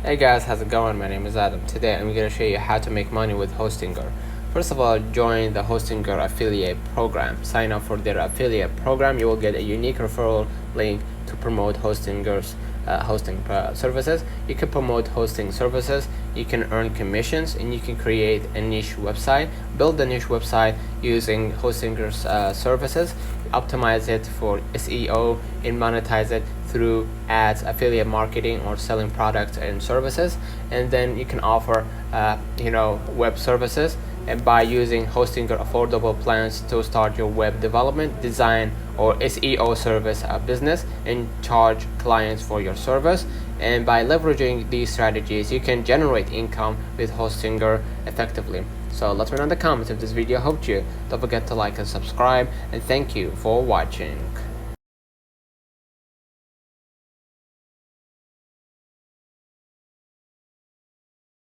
Hey guys, how's it going? My name is Adam. Today I'm going to show you how to make money with Hostinger. First of all, join the Hostinger affiliate program. Sign up for their affiliate program. You will get a unique referral link to promote Hostinger's hosting services. You can promote hosting services, you can earn commissions, and you can create a niche website. Build a niche website using Hostinger's services, optimize it for SEO, and monetize it through ads, affiliate marketing, or selling products and services. And then you can offer web services, and by using Hostinger affordable plans to start your web development, design, or SEO service business, and charge clients for your service. And by leveraging these strategies, you can generate income with Hostinger effectively. So let me know in the comments if this video helped you. Don't forget to like and subscribe, and thank you for watching.